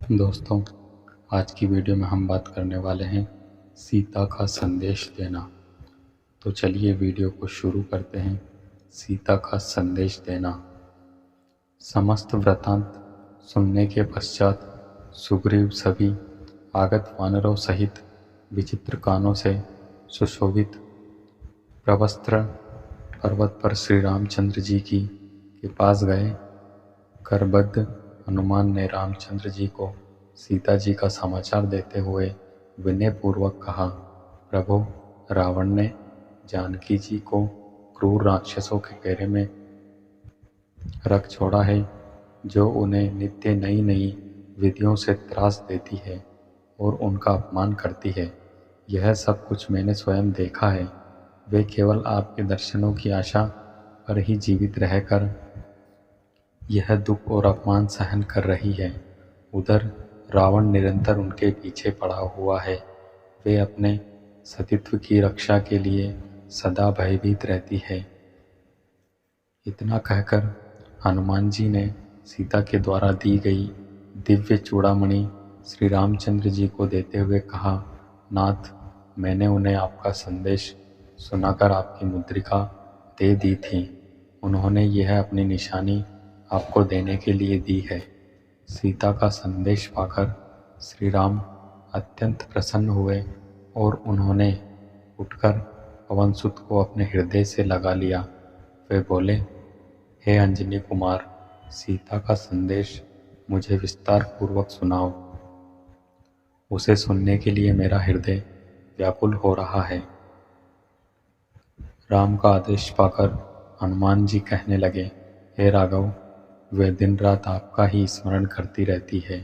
दोस्तों, आज की वीडियो में हम बात करने वाले हैं सीता का संदेश देना। तो चलिए वीडियो को शुरू करते हैं। सीता का संदेश देना। समस्त वृत्तांत सुनने के पश्चात सुग्रीव सभी आगत वानरों सहित विचित्र कानों से सुशोभित प्रवस्त्र पर्वत पर श्री रामचंद्र जी के पास गए। करबद्ध हनुमान ने रामचंद्र जी को सीता जी का समाचार देते हुए विनय पूर्वक कहा, प्रभु, रावण ने जानकी जी को क्रूर राक्षसों के घेरे में रख छोड़ा है, जो उन्हें नित्य नई नई विधियों से त्रास देती है और उनका अपमान करती है। यह सब कुछ मैंने स्वयं देखा है। वे केवल आपके दर्शनों की आशा पर ही जीवित रहकर यह दुख और अपमान सहन कर रही है। उधर रावण निरंतर उनके पीछे पड़ा हुआ है। वे अपने सतीत्व की रक्षा के लिए सदा भयभीत रहती है। इतना कहकर हनुमान जी ने सीता के द्वारा दी गई दिव्य चूड़ामणि श्री रामचंद्र जी को देते हुए कहा, नाथ, मैंने उन्हें आपका संदेश सुनाकर आपकी मुद्रिका दे दी थी। उन्होंने यह अपनी निशानी आपको देने के लिए दी है। सीता का संदेश पाकर श्री राम अत्यंत प्रसन्न हुए और उन्होंने उठकर पवनसुत को अपने हृदय से लगा लिया। वे बोले, हे अंजनी कुमार, सीता का संदेश मुझे विस्तार पूर्वक सुनाओ। उसे सुनने के लिए मेरा हृदय व्याकुल हो रहा है। राम का आदेश पाकर हनुमान जी कहने लगे, हे राघव, वे दिन रात आपका ही स्मरण करती रहती है।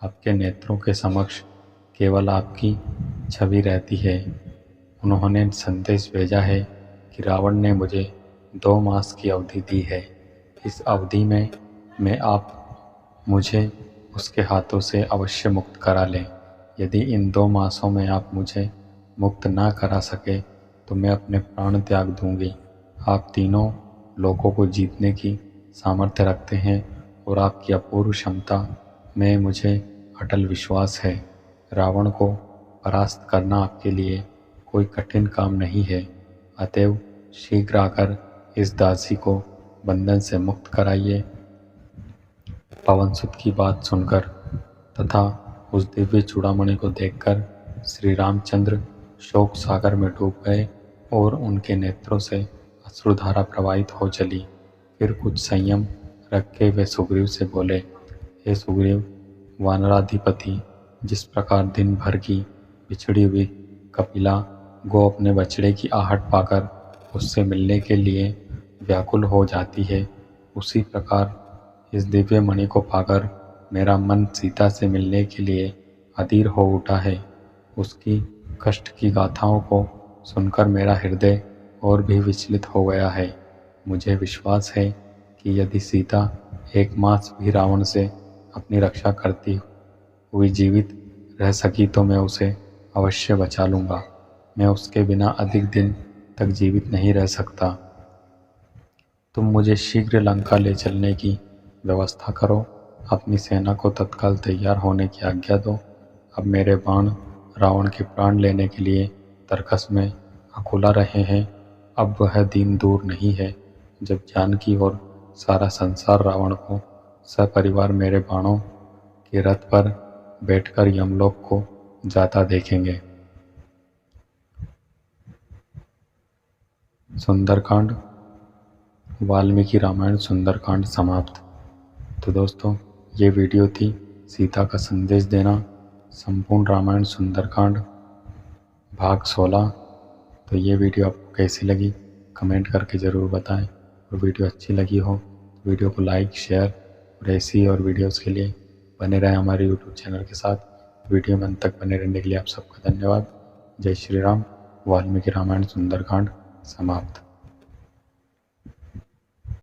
आपके नेत्रों के समक्ष केवल आपकी छवि रहती है। उन्होंने संदेश भेजा है कि रावण ने मुझे 2 मास की अवधि दी है। इस अवधि में आप मुझे उसके हाथों से अवश्य मुक्त करा लें। यदि इन 2 मासों में आप मुझे मुक्त ना करा सके तो मैं अपने प्राण त्याग दूंगी। आप तीनों लोगों को जीतने की सामर्थ्य रखते हैं और आपकी अपूर्व क्षमता में मुझे अटल विश्वास है। रावण को परास्त करना आपके लिए कोई कठिन काम नहीं है। अतएव शीघ्र आकर इस दासी को बंधन से मुक्त कराइए। पवनसुत की बात सुनकर तथा उस दिव्य चूड़ामणि को देखकर श्री रामचंद्र शोक सागर में डूब गए और उनके नेत्रों से अश्रुधारा प्रवाहित हो चली। फिर कुछ संयम रख के वे सुग्रीव से बोले, हे सुग्रीव, वानराधिपति, जिस प्रकार दिन भर की बिछड़ी हुई कपिला गो अपने बछड़े की आहट पाकर उससे मिलने के लिए व्याकुल हो जाती है, उसी प्रकार इस दिव्य मणि को पाकर मेरा मन सीता से मिलने के लिए अधीर हो उठा है। उसकी कष्ट की गाथाओं को सुनकर मेरा हृदय और भी विचलित हो गया है। मुझे विश्वास है कि यदि सीता 1 मास भी रावण से अपनी रक्षा करती हुई जीवित रह सकी तो मैं उसे अवश्य बचा लूँगा। मैं उसके बिना अधिक दिन तक जीवित नहीं रह सकता। तुम मुझे शीघ्र लंका ले चलने की व्यवस्था करो। अपनी सेना को तत्काल तैयार होने की आज्ञा दो। अब मेरे बाण रावण के प्राण लेने के लिए तरकस में अकुला रहे हैं। अब वह दिन दूर नहीं है जब जानकी और सारा संसार रावण को सपरिवार मेरे बाणों के रथ पर बैठकर यमलोक को जाता देखेंगे। सुंदरकांड, वाल्मीकि रामायण सुंदरकांड समाप्त। तो दोस्तों, ये वीडियो थी सीता का संदेश देना, संपूर्ण रामायण सुंदरकांड भाग 16। तो ये वीडियो आपको कैसी लगी कमेंट करके ज़रूर बताएं। और वीडियो अच्छी लगी हो तो वीडियो को लाइक, शेयर और ऐसी और वीडियोस के लिए बने रहें हमारे यूट्यूब चैनल के साथ। वीडियो में अंत तक बने रहने के लिए आप सबका धन्यवाद। जय श्री राम। वाल्मीकि रामायण सुंदरकांड समाप्त।